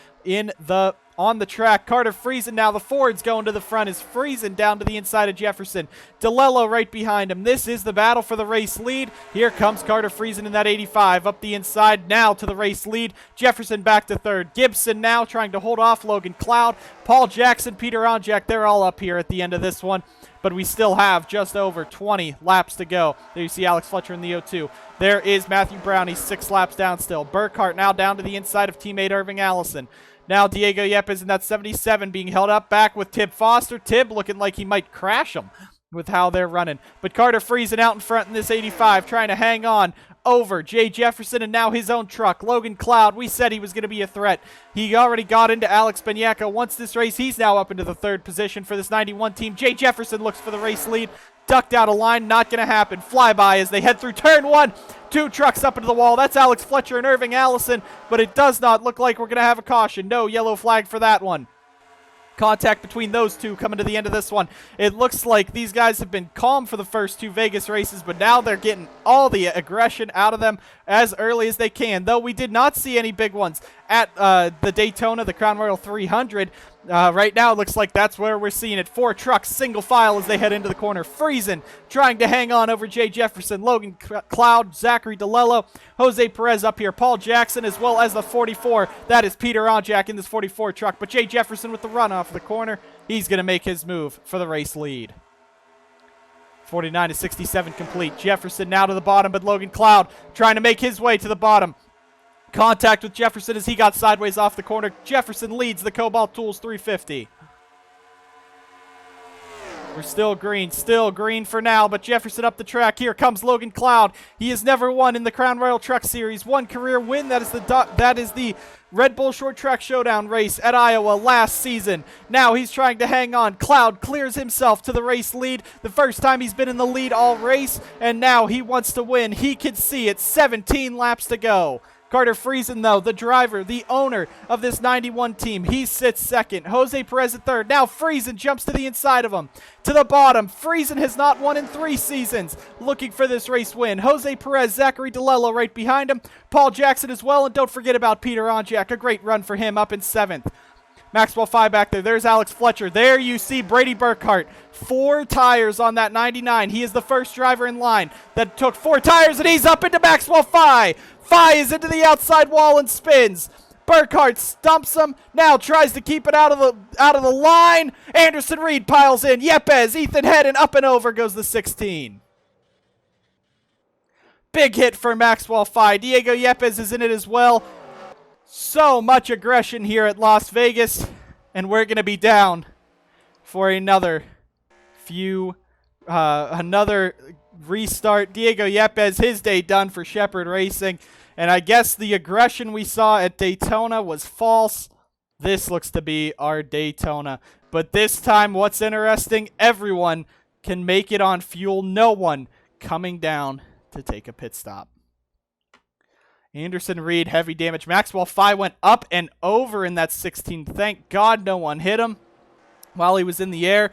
on the track. Carter Friesen now, the Ford's going to the front, is Friesen down to the inside of Jefferson. DeLello right behind him. This is the battle for the race lead. Here comes Carter Friesen in that 85 up the inside now to the race lead. Jefferson back to 3rd. Gibson now trying to hold off Logan Cloud. Paul Jackson, Peter Onjak, they're all up here at the end of this one, but we still have just over 20 laps to go. There you see Alex Fletcher in the 02. There is Matthew Brown. He's 6 laps down still. Burkhardt now down to the inside of teammate Irving Allison. Now Diego Yepes in that 77 being held up back with Tib Foster. Tib looking like he might crash him with how they're running. But Carter Friesen out in front in this 85 trying to hang on over Jay Jefferson and now his own truck. Logan Cloud, we said he was going to be a threat. He already got into Alex Banyaka. Once this race, he's now up into the 3rd position for this 91 team. Jay Jefferson looks for the race lead. Ducked out of line, not going to happen. Flyby as they head through turn 1. 2 trucks up into the wall. That's Alex Fletcher and Irving Allison, but it does not look like we're going to have a caution. No yellow flag for that one. Contact between those 2 coming to the end of this one. It looks like these guys have been calm for the first 2 Vegas races, but now they're getting all the aggression out of them as early as they can, though we did not see any big ones at the Daytona, the Crown Royal 300. Right now, it looks like that's where we're seeing it. 4 trucks, single file as they head into the corner. Friesen trying to hang on over Jay Jefferson, Logan Cloud, Zachary DeLello, Jose Perez up here, Paul Jackson, as well as the 44. That is Peter Onjak in this 44 truck. But Jay Jefferson with the run off the corner. He's going to make his move for the race lead. 49 to 67 complete. Jefferson now to the bottom, but Logan Cloud trying to make his way to the bottom. Contact with Jefferson as he got sideways off the corner. Jefferson leads the Kobalt Tools 350. We're still green for now, but Jefferson up the track. Here comes Logan Cloud. He has never won in the Crown Royal Truck Series. 1 career win. That is the Red Bull Short Track Showdown race at Iowa last season. Now he's trying to hang on. Cloud clears himself to the race lead. The first time he's been in the lead all race, and now he wants to win. He can see it. 17 laps to go. Carter Friesen, though, the driver, the owner of this 91 team, he sits 2nd. Jose Perez at 3rd. Now Friesen jumps to the inside of him. To the bottom. Friesen has not won in 3 seasons. Looking for this race win. Jose Perez, Zachary DeLello right behind him. Paul Jackson as well. And don't forget about Peter Onjak. A great run for him up in 7th. Maxwell Fye back there. There's Alex Fletcher. There you see Brady Burkhardt. 4 tires on that 99. He is the first driver in line that took 4 tires, and he's up into Maxwell Fye. Fye is into the outside wall and spins. Burkhardt stumps him. Now tries to keep it out of the line. Anderson Reed piles in. Yepes, Ethan Head, and up and over goes the 16. Big hit for Maxwell Fye. Diego Yepes is in it as well. So much aggression here at Las Vegas, and we're going to be down for another restart. Diego Yepes, his day done for Shepherd Racing, and I guess the aggression we saw at Daytona was false. This looks to be our Daytona. But this time, what's interesting, everyone can make it on fuel. No one coming down to take a pit stop. Anderson Reed, heavy damage. Maxwell Fye went up and over in that 16. Thank God no one hit him while he was in the air.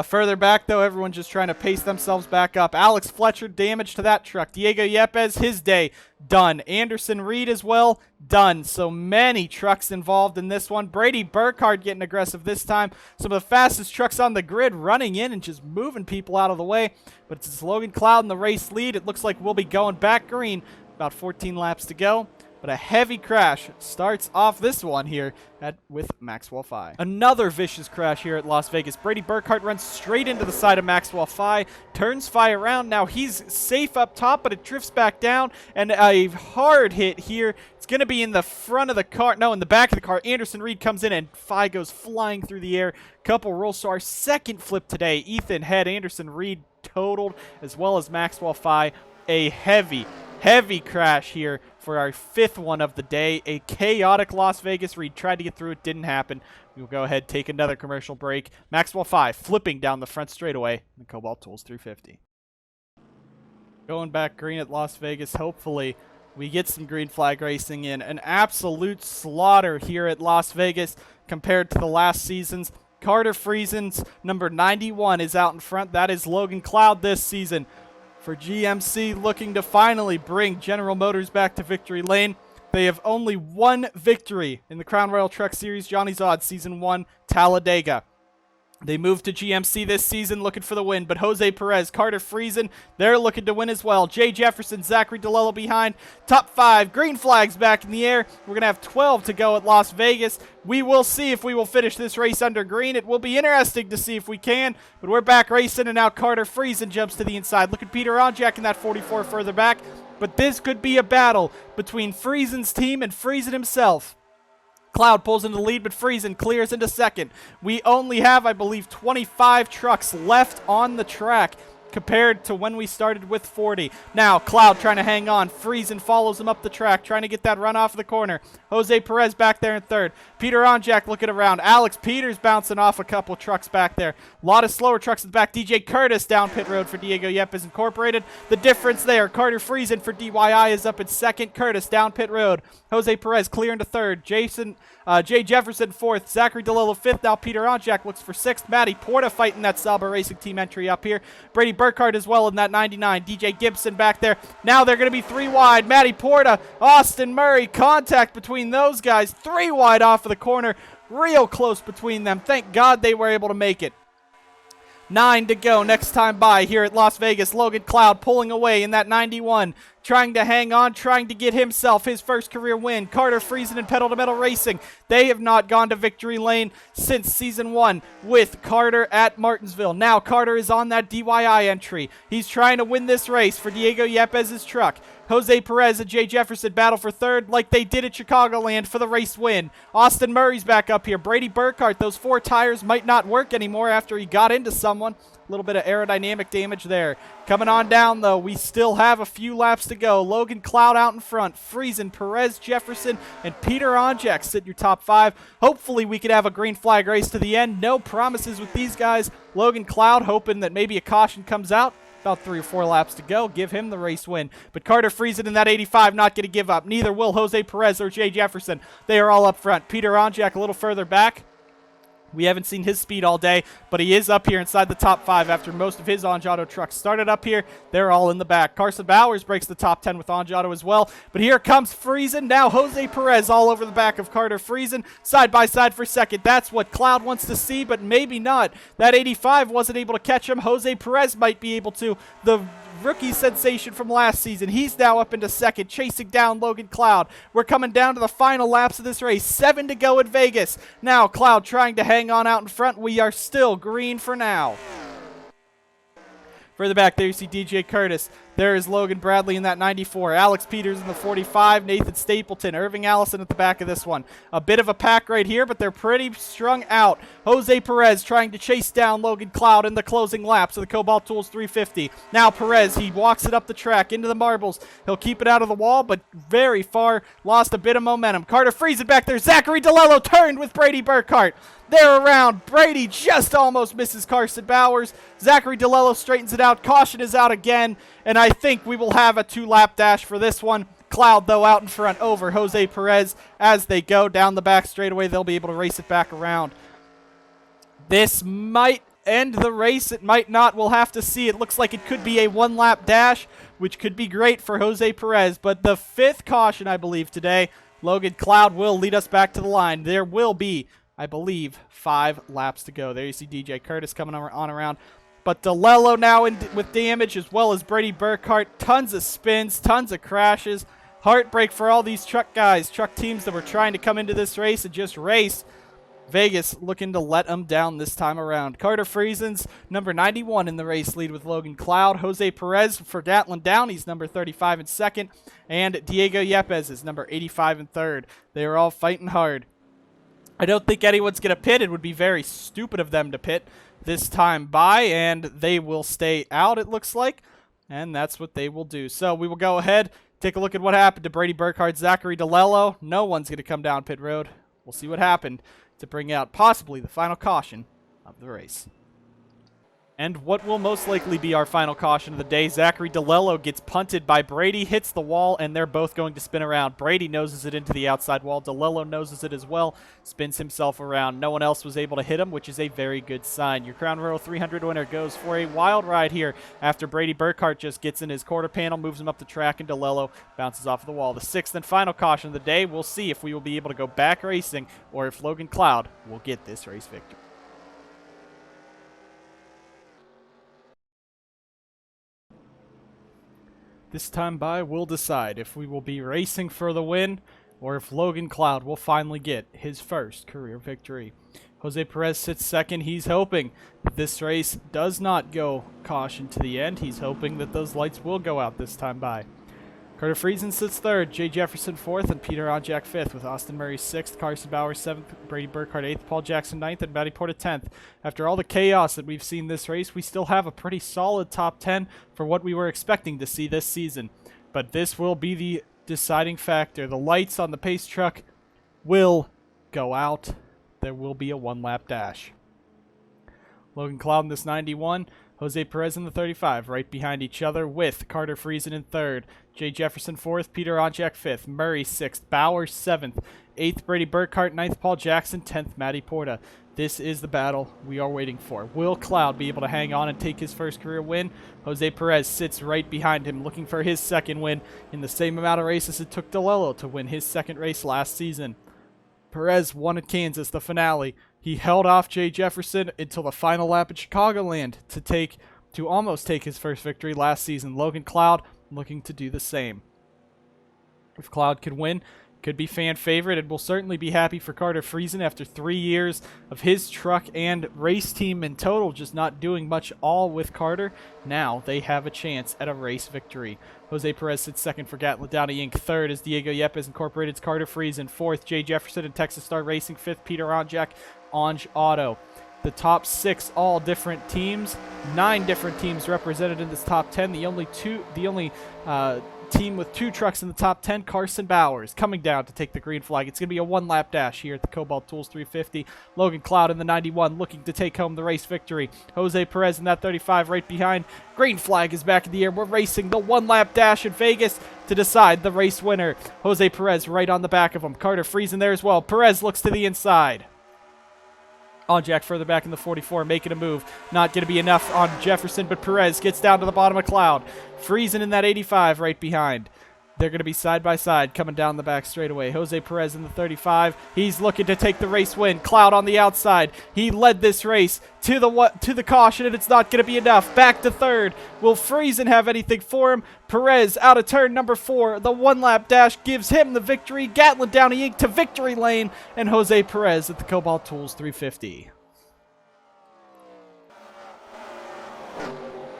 Further back, though, everyone's just trying to pace themselves back up. Alex Fletcher, damage to that truck. Diego Yepes, his day, done. Anderson Reed as well, done. So many trucks involved in this one. Brady Burkhardt getting aggressive this time. Some of the fastest trucks on the grid running in and just moving people out of the way. But it's Logan Cloud in the race lead. It looks like we'll be going back green. About 14 laps to go. But a heavy crash starts off this one here with Maxwell Fye. Another vicious crash here at Las Vegas. Brady Burkhardt runs straight into the side of Maxwell Fye, turns Fye around. Now he's safe up top, but it drifts back down, and a hard hit here. It's going to be in the front of the car. No, in the back of the car. Anderson Reed comes in, and Fye goes flying through the air. Couple rolls. So our second flip today. Ethan Head, Anderson Reed totaled, as well as Maxwell Fye. A heavy crash here for our fifth one of the day. A chaotic Las Vegas. Reed tried to get through. It didn't happen. We'll go ahead, take another commercial break. Maxwell Fye flipping down the front straightaway. The Kobalt Tools 350. Going back green at Las Vegas. Hopefully we get some green flag racing in. An absolute slaughter here at Las Vegas compared to the last seasons. Carter Friesen's number 91 is out in front. That is Logan Cloud this season. For GMC, looking to finally bring General Motors back to victory lane. They have only one victory in the Crown Royal Truck Series, Johnny's Odds, Season 1, Talladega. They moved to GMC this season looking for the win, but Jose Perez, Carter Friesen, they're looking to win as well. Jay Jefferson, Zachary DeLello behind. Top 5, green flags back in the air. We're going to have 12 to go at Las Vegas. We will see if we will finish this race under green. It will be interesting to see if we can, but we're back racing, and now Carter Friesen jumps to the inside. Look at Peter Onjak in that 44 further back, but this could be a battle between Friesen's team and Friesen himself. Cloud pulls into the lead, but Friesen clears into second. We only have, I believe, 25 trucks left on the track compared to when we started with 40. Now, Cloud trying to hang on. Friesen follows him up the track, trying to get that run off the corner. Jose Perez back there in third. Peter Onjak looking around. Alex Peters bouncing off a couple trucks back there. A lot of slower trucks in the back. DJ Curtis down pit road for Diego Yepes Incorporated. The difference there, Carter Friesen for DYI is up at second. Curtis down pit road. Jose Perez clear into third. Jay Jefferson fourth. Zachary DeLillo fifth. Now Peter Onjak looks for sixth. Matty Porta fighting that Sauber Racing Team entry up here. Brady Burkhardt as well in that 99. DJ Gibson back there. Now they're going to be 3 wide. Matty Porta, Austin Murray. Contact between those guys. 3 wide off of the corner. Real close between them. Thank God they were able to make it. 9 to go next time by here at Las Vegas. Logan Cloud pulling away in that 91. Trying to hang on, trying to get himself his first career win. Carter Friesen and Pedal to Metal Racing. They have not gone to victory lane since Season 1 with Carter at Martinsville. Now Carter is on that DYI entry. He's trying to win this race for Diego Yepes' truck. Jose Perez and Jay Jefferson battle for third like they did at Chicagoland for the race win. Austin Murray's back up here. Brady Burkhardt, those 4 tires might not work anymore after he got into someone. A little bit of aerodynamic damage there. Coming on down, though, we still have a few laps to go. Logan Cloud out in front. Friesen, Perez, Jefferson, and Peter Onjak sit in your top 5. Hopefully, we could have a green flag race to the end. No promises with these guys. Logan Cloud hoping that maybe a caution comes out. About 3 or 4 laps to go. Give him the race win. But Carter Friesen in that 85 not going to give up. Neither will Jose Perez or Jay Jefferson. They are all up front. Peter Onjak a little further back. We haven't seen his speed all day, but he is up here inside the top 5 after most of his Onjato trucks started up here. They're all in the back. Carson Bowers breaks the top 10 with Onjato as well. But here comes Friesen. Now Jose Perez all over the back of Carter Friesen. Side by side for second. That's what Cloud wants to see, but maybe not. That 85 wasn't able to catch him. Jose Perez might be able to. The rookie sensation from last season. He's now up into second, chasing down Logan Cloud. We're coming down to the final laps of this race. 7 to go at Vegas. Now Cloud trying to hang on out in front. We are still green for now. Further back there you see DJ Curtis. There is Logan Bradley in that 94. Alex Peters in the 45. Nathan Stapleton. Irving Allison at the back of this one. A bit of a pack right here, but they're pretty strung out. Jose Perez trying to chase down Logan Cloud in the closing laps of the Kobalt Tools 350. Now Perez, he walks it up the track into the marbles. He'll keep it out of the wall, but very far. Lost a bit of momentum. Carter Friesen back there. Zachary DeLello turned with Brady Burkhart. They're around. Brady just almost misses Carson Bowers. Zachary DeLello straightens it out. Caution is out again. And I think we will have a 2-lap dash for this one. Cloud, though, out in front over Jose Perez. As they go down the back straightaway, they'll be able to race it back around. This might end the race. It might not. We'll have to see. It looks like it could be a 1-lap dash, which could be great for Jose Perez. But the 5th caution, I believe, today, Logan Cloud will lead us back to the line. There will be, I believe, 5 laps to go. There you see DJ Curtis coming on around. But DeLello now with damage, as well as Brady Burkhart. Tons of spins, tons of crashes. Heartbreak for all these truck guys, truck teams that were trying to come into this race and just race. Vegas looking to let them down this time around. Carter Friesen's number 91 in the race lead with Logan Cloud. Jose Perez for Gatlin Downey's number 35 in second. And Diego Yepes is number 85 in third. They are all fighting hard. I don't think anyone's going to pit. It would be very stupid of them to pit this time by, and they will stay out, it looks like, and that's what they will do. So we will go ahead, take a look at what happened to Brady Burkhart, Zachary DeLello. No one's going to come down pit road. We'll see what happened to bring out possibly the final caution of the race. And what will most likely be our final caution of the day, Zachary DeLello gets punted by Brady, hits the wall, and they're both going to spin around. Brady noses it into the outside wall. DeLello noses it as well, spins himself around. No one else was able to hit him, which is a very good sign. Your Crown Royal 300 winner goes for a wild ride here after Brady Burkhart just gets in his quarter panel, moves him up the track, and DeLello bounces off the wall. The 6th and final caution of the day, we'll see if we will be able to go back racing or if Logan Cloud will get this race victory. This time by, we'll decide if we will be racing for the win or if Logan Cloud will finally get his first career victory. Jose Perez sits second. He's hoping that this race does not go caution to the end. He's hoping that those lights will go out this time by. Carter Friesen sits third, Jay Jefferson fourth, and Peter Onjak fifth, with Austin Murray sixth, Carson Bowers seventh, Brady Burkhart eighth, Paul Jackson ninth, and Matty Porta 10th. After all the chaos that we've seen this race, we still have a pretty solid top 10 for what we were expecting to see this season. But this will be the deciding factor. The lights on the pace truck will go out. There will be a 1-lap dash. Logan Cloud in this 91, Jose Perez in the 35, right behind each other with Carter Friesen in third, Jay Jefferson fourth, Peter Onjak fifth, Murray sixth, Bowers seventh, eighth Brady Burkhart, ninth Paul Jackson, 10th Matty Porta. This is the battle we are waiting for. Will Cloud be able to hang on and take his first career win? Jose Perez sits right behind him, looking for his second win in the same amount of races it took DeLello to win his second race last season. Perez won at Kansas, the finale. He held off Jay Jefferson until the final lap at Chicagoland to almost take his first victory last season. Logan Cloud looking to do the same. If Cloud could win, could be fan favorite, and will certainly be happy for Carter Friesen after 3 years of his truck and race team in total just not doing much all with Carter. Now they have a chance at a race victory. Jose Perez sits second for Gatlin Downey Inc. Third is Diego Yepes Incorporated's Carter Friesen. Fourth, Jay Jefferson and Texas Star Racing. Fifth, Peter Onjak, Onj Auto. The top 6 all different teams. 9 different teams represented in this top 10. The only team with 2 trucks in the top 10, Carson Bowers, coming down to take the green flag. It's going to be a 1-lap dash here at the Kobalt Tools 350. Logan Cloud in the 91 looking to take home the race victory. Jose Perez in that 35 right behind. Green flag is back in the air. We're racing the 1-lap dash in Vegas to decide the race winner. Jose Perez right on the back of him. Carter Friesen there as well. Perez looks to the inside. Onjak further back in the 44, making a move. Not going to be enough on Jefferson, but Perez gets down to the bottom of Cloud. Friesen in that 85 right behind. They're going to be side by side coming down the back straightaway. Jose Perez in the 35. He's looking to take the race win. Cloud on the outside. He led this race to the caution, and it's not going to be enough. Back to third. Will Friesen have anything for him? Perez out of turn number 4. The 1-lap dash gives him the victory. Gatlin Downey Inc. to victory lane, and Jose Perez at the Kobalt Tools 350.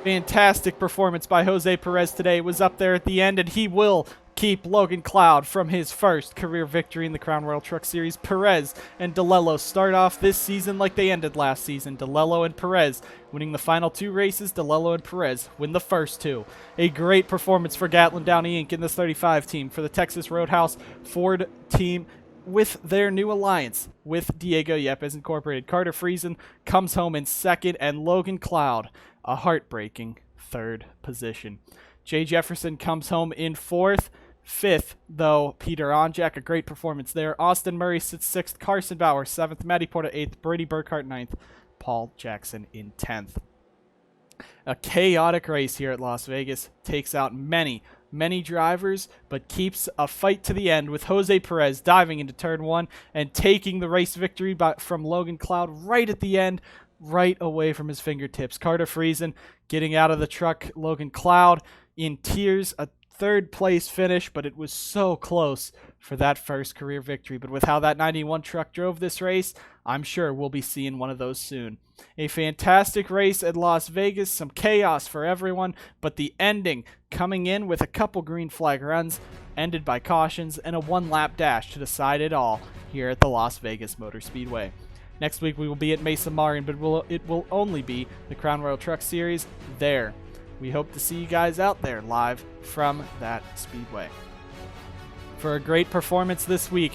Fantastic performance by Jose Perez today. Was up there at the end, and he will keep Logan Cloud from his first career victory in the Crown Royal Truck Series. Perez and DeLello start off this season like they ended last season. DeLello and Perez winning the final 2 races. DeLello and Perez win the first 2. A great performance for Gatlin Downey Inc. in this 35 team for the Texas Roadhouse Ford team with their new alliance with Diego Yepes Incorporated. Carter Friesen comes home in second, and Logan Cloud a heartbreaking 3rd position. Jay Jefferson comes home in 4th. 5th, though, Peter Onjak, a great performance there. Austin Murray sits 6th. Carson Bauer 7th. Matty Porta 8th. Brady Burkhart 9th. Paul Jackson in 10th. A chaotic race here at Las Vegas. Takes out many drivers, but keeps a fight to the end with Jose Perez diving into turn 1 and taking the race victory from Logan Cloud right at the end, right away from his fingertips. Carter Friesen getting out of the truck. Logan Cloud in tears. A 3rd place finish, but it was so close for that first career victory. But with how that 91 truck drove this race, I'm sure we'll be seeing one of those soon. A fantastic race at Las Vegas, some chaos for everyone, but the ending coming in with a couple green flag runs, ended by cautions, and a 1-lap dash to decide it all here at the Las Vegas Motor Speedway. Next week we will be at Mesa Marin, but it will only be the Crown Royal Truck Series there. We hope to see you guys out there live from that speedway. For a great performance this week,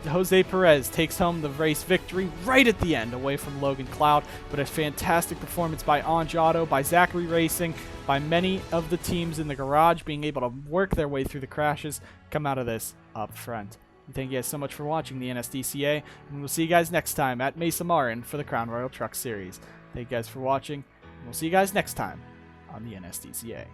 Jose Perez takes home the race victory right at the end away from Logan Cloud, but a fantastic performance by Onj Auto, by Zachary Racing, by many of the teams in the garage being able to work their way through the crashes, come out of this up front. Thank you guys so much for watching the NSDCA, and we'll see you guys next time at Mesa Marin for the Crown Royal Truck Series. Thank you guys for watching, and we'll see you guys next time on the NSDCA.